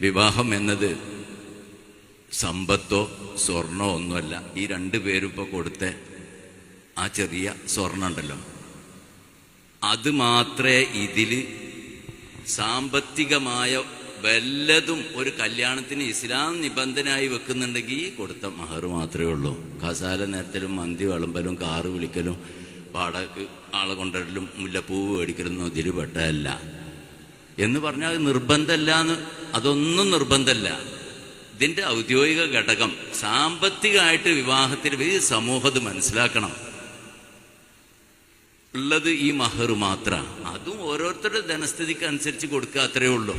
വിവാഹം എന്നത് സമ്പത്തോ സ്വർണമോ ഒന്നുമല്ല. ഈ രണ്ടു പേരും ഇപ്പോൾ കൊടുത്ത ആ ചെറിയ സ്വർണം ഉണ്ടല്ലോ, അത് മാത്രമേ ഇതിൽ സാമ്പത്തികമായ വല്ലതും ഒരു കല്യാണത്തിന് ഇസ്ലാം നിബന്ധനയായി വെക്കുന്നുണ്ടെങ്കിൽ കൊടുത്ത മഹർ മാത്രമേ ഉള്ളൂ. കസാല നേരത്തിലും മന്തി വിളമ്പലും കാറ് വിളിക്കലും വാടകയ്ക്ക് ആളെ കൊണ്ടുവരലും മുല്ലപ്പൂവ് മേടിക്കലൊന്നും ഇതിൽ പെട്ടതല്ല എന്ന് പറഞ്ഞാൽ അത് നിർബന്ധമല്ല എന്ന്, അതൊന്നും നിർബന്ധമല്ല. ഇതിൻ്റെ ഔദ്യോഗിക ഘടകം സാമ്പത്തികമായിട്ട് വിവാഹത്തിൽ ഈ സമൂഹത്ത് മനസ്സിലാക്കണം ഉള്ളത് ഈ മഹർ മാത്രമാണ്. അതും ഓരോരുത്തരുടെ ധനസ്ഥിതിക്ക് അനുസരിച്ച് കൊടുക്കുക, അത്രയേ ഉള്ളൂ.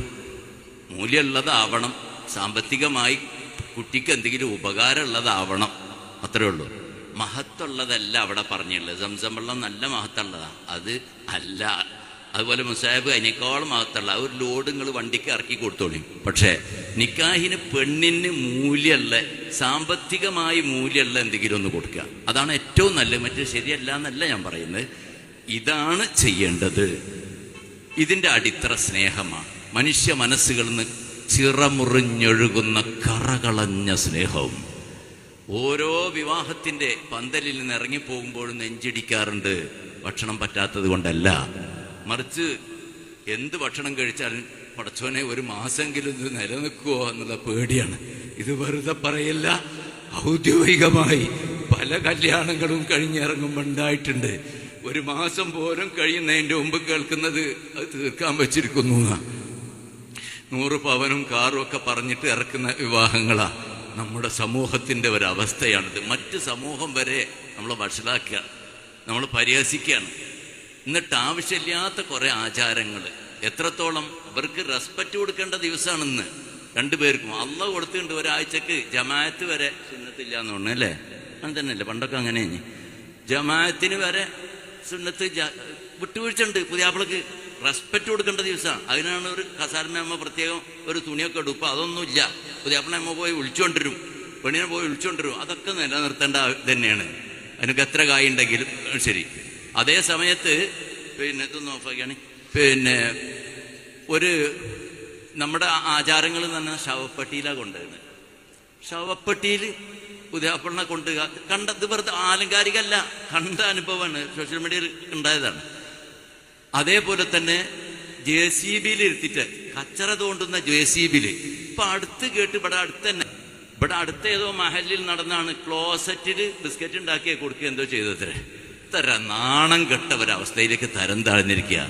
മൂല്യമുള്ളതാവണം, സാമ്പത്തികമായി കുട്ടിക്ക് എന്തെങ്കിലും ഉപകാരമുള്ളതാവണം, അത്രയേ ഉള്ളൂ. മഹത്തുള്ളതല്ല അവിടെ പറഞ്ഞുള്ളത്. സംസം വെള്ളം നല്ല മഹത്തുള്ളതാണ്, അത് അല്ല. അതുപോലെ മുസാഹിബ് അതിനേക്കാളും മഹത്തുള്ള ഒരു ലോഡ് നിങ്ങൾ വണ്ടിക്ക് ഇറക്കി കൊടുത്തോളി. പക്ഷേ നിക്കാഹിന് പെണ്ണിന് മൂല്യമുള്ള, സാമ്പത്തികമായി മൂല്യമുള്ള എന്തെങ്കിലും ഒന്ന് കൊടുക്കുക, അതാണ് ഏറ്റവും നല്ലത്. മറ്റേ ശരിയല്ല എന്നല്ല ഞാൻ പറയുന്നത്, ഇതാണ് ചെയ്യേണ്ടത്. ഇതിൻ്റെ അടിത്തറ സ്നേഹമാണ്. മനുഷ്യ മനസ്സുകളിൽ നിന്ന് ചിറമുറിഞ്ഞൊഴുകുന്ന കറകളഞ്ഞ സ്നേഹവും. ഓരോ വിവാഹത്തിൻ്റെ പന്തലിൽ നിന്ന് ഇറങ്ങിപ്പോകുമ്പോഴും നെഞ്ചിടിക്കാറുണ്ട്. ഭക്ഷണം പറ്റാത്തത് കൊണ്ടല്ല, മറിച്ച് എന്ത് ഭക്ഷണം കഴിച്ചാലും പടച്ചോനെ ഒരു മാസമെങ്കിലും ഇത് നിലനിൽക്കുമോ എന്നുള്ള പേടിയാണ്. ഇത് വെറുതെ പറയല്ല, ഔദ്യോഗികമായി പല കല്യാണങ്ങളും കഴിഞ്ഞിറങ്ങുമ്പോൾ ഉണ്ടായിട്ടുണ്ട്. ഒരു മാസം പോലും കഴിയുന്നതിൻ്റെ മുമ്പ് കേൾക്കുന്നത് അത് തീർക്കാൻ വെച്ചിരിക്കുന്നു. 100 പവനും കാറും ഒക്കെ പറഞ്ഞിട്ട് ഇറക്കുന്ന വിവാഹങ്ങളാണ്. നമ്മുടെ സമൂഹത്തിൻ്റെ ഒരവസ്ഥയാണിത്. മറ്റ് സമൂഹം വരെ നമ്മൾ വഷളാക്കുക, നമ്മൾ പരിഹസിക്കുകയാണ്. എന്നിട്ട് ആവശ്യമില്ലാത്ത കുറേ ആചാരങ്ങൾ, എത്രത്തോളം അവർക്ക് റെസ്പെക്റ്റ് കൊടുക്കേണ്ട ദിവസമാണിന്ന്. രണ്ടുപേർക്കും അള്ളാഹ് കൊടുത്തിട്ടുണ്ട്. ഒരാഴ്ചക്ക് ജമാഅത്ത് വരെ സുന്നത്തില്ല എന്ന് തോന്നുന്നു അല്ലേ? അങ്ങനെ തന്നെയല്ലേ, പണ്ടൊക്കെ അങ്ങനെ. ജമാഅത്തിന് വരെ സുന്നത്ത് വിട്ടുവീഴ്ച ഉണ്ട്. പുതിയാപ്പിളക്ക് റെസ്പെക്റ്റ് കൊടുക്കേണ്ട ദിവസമാണ്. അതിനാണ് ഒരു കസാരമ്മ പ്രത്യേകം ഒരു തുണിയൊക്കെ ഇടും. ഇപ്പം അതൊന്നുമില്ല. പുതിയാപ്പിളമ്മ പോയി വിളിച്ചുകൊണ്ടിരും, പെണ്ണിനെ പോയി വിളിച്ചുകൊണ്ടിരും. അതൊക്കെ നിലനിർത്തേണ്ട തന്നെയാണ്. അതിനൊക്കെ എത്ര കായുണ്ടെങ്കിലും ശരി. അതേ സമയത്ത് ഇത് നോക്കുകയാണ്, ഒരു നമ്മുടെ ആചാരങ്ങൾ തന്നെ ശവപ്പെട്ടിയിലാണ് കൊണ്ടുവരുന്നത്. ശവപ്പെട്ടിയിൽ പുതിയാപ്പിളിനെ കൊണ്ട് കണ്ടത് വെറുതെ ആലങ്കാരികമല്ല, കണ്ട അനുഭവമാണ്, സോഷ്യൽ മീഡിയയിൽ ഉണ്ടായതാണ്. അതേപോലെ തന്നെ JCBയിൽ ഇരുത്തിട്ട് കച്ചറ തോണ്ടുന്ന JCBയിൽ ഇപ്പം അടുത്ത് കേട്ട്, ഇവിടെ അടുത്ത ഏതോ മഹലിൽ നടന്നാണ് ക്ലോസറ്റിൽ ബിസ്ക്കറ്റ് ഉണ്ടാക്കിയ കൊടുക്കുക എന്തോ ചെയ്തത്രേ. ഇത്ര നാണം കെട്ട ഒരവസ്ഥയിലേക്ക് തരം താഴ്ന്നിരിക്കുക.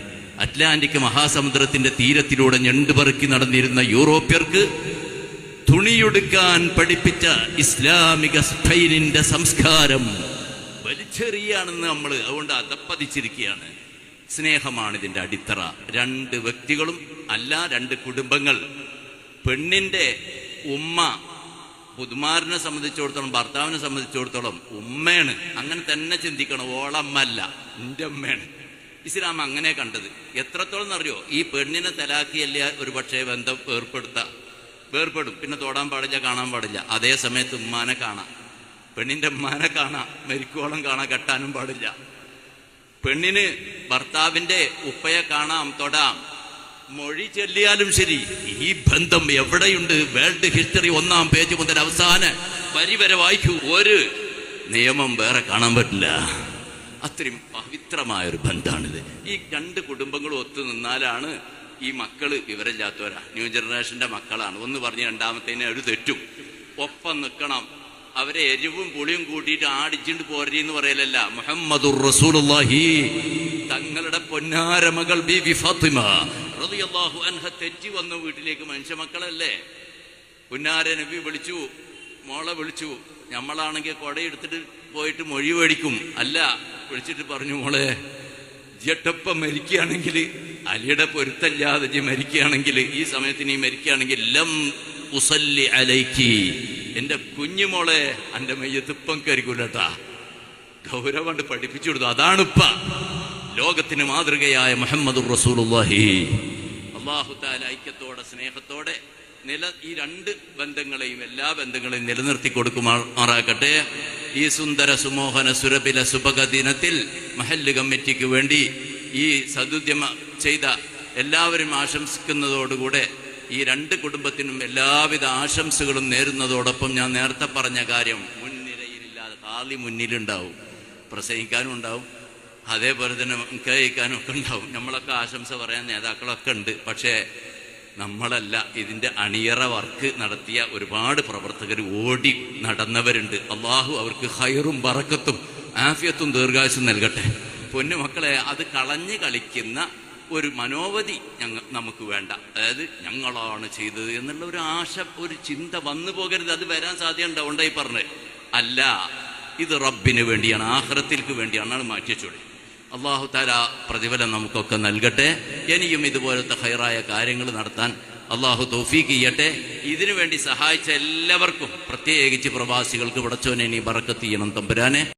അറ്റ്ലാന്റിക് മഹാസമുദ്രത്തിന്റെ തീരത്തിലൂടെ ഞണ്ടുപറുക്കി നടന്നിരുന്ന യൂറോപ്യർക്ക് തുണിയൊടുക്കാൻ പഠിപ്പിച്ച ഇസ്ലാമിക സ്പെയിനിന്റെ സംസ്കാരം വലിച്ചെറിയാണെന്ന് നമ്മൾ അതുകൊണ്ട് അതപ്പതിച്ചിരിക്കുകയാണ്. സ്നേഹമാണ് ഇതിൻ്റെ അടിത്തറ. 2 വ്യക്തികളും അല്ല, 2 കുടുംബങ്ങൾ. പെണ്ണിൻ്റെ ഉമ്മ പുതുമാരനെ സംബന്ധിച്ചിടത്തോളം, ഭർത്താവിനെ സംബന്ധിച്ചിടത്തോളം ഉമ്മയാണ്. അങ്ങനെ തന്നെ ചിന്തിക്കണം. ഓളമ്മല്ല, എൻ്റെ ഉമ്മയാണ്. ഇസ്ലാം അങ്ങനെ കണ്ടത്. എത്രത്തോളം എന്നറിയോ? ഈ പെണ്ണിനെ തലാക്കിയല്ല ഒരു പക്ഷേ ബന്ധം വേർപ്പെടും, പിന്നെ തൊടാൻ പാടില്ല, കാണാൻ പാടില്ല. അതേ സമയത്ത് ഉമ്മാനെ കാണാം, പെണ്ണിൻ്റെ ഉമ്മാനെ കാണാം, മരിക്കോളം കാണാൻ, കെട്ടാനും പാടില്ല. പെണ്ണിന് ഭർത്താവിൻ്റെ ഉപ്പയെ കാണാം, തൊടാം, മൊഴി ചൊല്ലിയാലും ശരി. ഈ ബന്ധം എവിടെയുണ്ട്? വേൾഡ് ഹിസ്റ്ററി 1-ാം പേജ് മുതൽ അവസാന വരി വരെ വായിക്കൂ. ഒരു നിയമം വേറെ കാണാൻ പറ്റില്ല. അത്രയും പവിത്രമായൊരു ബന്ധമാണിത്. ഈ 2 കുടുംബങ്ങളും ഒത്തു നിന്നാലാണ് ഈ മക്കള് വിവരമില്ലാത്തവരാ, ന്യൂ ജനറേഷന്റെ മക്കളാണ്. ഒന്ന് പറഞ്ഞ് രണ്ടാമത്തേനെ ഒരു തെറ്റും. ഒപ്പം നിൽക്കണം. അവരെ എരിവും പുളിയും കൂട്ടിയിട്ട് ആടിച്ചിട്ട് പോരെന്ന് പറയലല്ല. മുഹമ്മദുർ റസൂലുള്ളാഹി തങ്ങളുടെ പൊന്നാര മകൾ ബീബി ഫാത്തിമ റളിയല്ലാഹു അൻഹ തെറ്റി വന്നു വീട്ടിലേക്ക്. മനുഷ്യ മക്കളല്ലേ. പൊന്നാര നബി വിളിച്ചു, മോളെ വിളിച്ചു. നമ്മളാണെങ്കിൽ കൊടയെടുത്തിട്ട് പോയിട്ട് മൊഴി മേടിക്കും. അല്ല, വിളിച്ചിട്ട് പറഞ്ഞു, മോളെ ജട്ടപ്പം മരിക്കുകയാണെങ്കിൽ, അലിയുടെ പൊരുത്തല്ലാതെ മരിക്കുകയാണെങ്കിൽ, ഈ സമയത്ത് നീ മരിക്കുകയാണെങ്കിൽ ലം ഉസല്ലി അലൈക്കി, എൻ്റെ കുഞ്ഞുമോളെ എൻ്റെ മയ്യത്തിപ്പം കരിക്കൂലട്ടാ. ഗൗരവണ്ട് പഠിപ്പിച്ചു കൊടുത്തു. അതാണിപ്പ ലോകത്തിന് മാതൃകയായ മുഹമ്മദുർ റസൂലുള്ളാഹി. അല്ലാഹു തആല ഐക്യത്തോടെ സ്നേഹത്തോടെ ഈ 2 ബന്ധങ്ങളെയും, എല്ലാ ബന്ധങ്ങളെയും നിലനിർത്തി കൊടുക്കുമാറാകട്ടെ. ഈ സുന്ദര സുമോഹന സുരഭില സുഭഗ ദിനത്തിൽ മഹല്ല് കമ്മിറ്റിക്ക് വേണ്ടി ഈ സദുദ്യമ ചെയ്ത എല്ലാവരും ആശംസിക്കുന്നതോടുകൂടെ ഈ രണ്ട് കുടുംബത്തിനും എല്ലാവിധ ആശംസകളും നേരുന്നതോടൊപ്പം ഞാൻ നേരത്തെ പറഞ്ഞ കാര്യം മുൻനിരയിലില്ലാതെ കാലി മുന്നിലുണ്ടാവും, പ്രസംഗിക്കാനും ഉണ്ടാവും, അതേപോലെ തന്നെ കഴിക്കാനും ഒക്കെ ഉണ്ടാവും. നമ്മളൊക്കെ ആശംസ പറയാൻ നേതാക്കളൊക്കെ ഉണ്ട്. പക്ഷേ നമ്മളല്ല, ഇതിൻ്റെ അണിയറ വർക്ക് നടത്തിയ ഒരുപാട് പ്രവർത്തകർ ഓടി നടന്നവരുണ്ട്. അള്ളാഹു അവർക്ക് ഖൈറും ബറക്കത്തും ആഫിയത്തും ദീർഘായുസ്സും നൽകട്ടെ. പൊന്നുമക്കളെ, അത് കളഞ്ഞു കളിക്കുന്ന ഒരു മനോവധി നമുക്ക് വേണ്ട. അതായത് ഞങ്ങളാണ് ചെയ്തത് എന്നുള്ള ഒരു ആശ, ഒരു ചിന്ത വന്നു പോകരുത്. അത് വരാൻ സാധ്യത ഉണ്ടായി പറഞ്ഞത് അല്ല, ഇത് റബ്ബിന് വേണ്ടിയാണ്, ആഖിറത്തിലേക്ക് വേണ്ടിയാണ്. മാറ്റിവെച്ചോളി. അള്ളാഹു തആല പ്രതിഫലം നമുക്കൊക്കെ നൽകട്ടെ. ഇനിയും ഇതുപോലത്തെ ഖൈറായ കാര്യങ്ങൾ നടത്താൻ അള്ളാഹു തൗഫീഖ് ചെയ്യട്ടെ. ഇതിനു വേണ്ടി സഹായിച്ച എല്ലാവർക്കും, പ്രത്യേകിച്ച് പ്രവാസികൾക്ക് പടച്ചോനെ നീ ബറക്കത്ത് ചെയ്യണം തമ്പുരാനെ.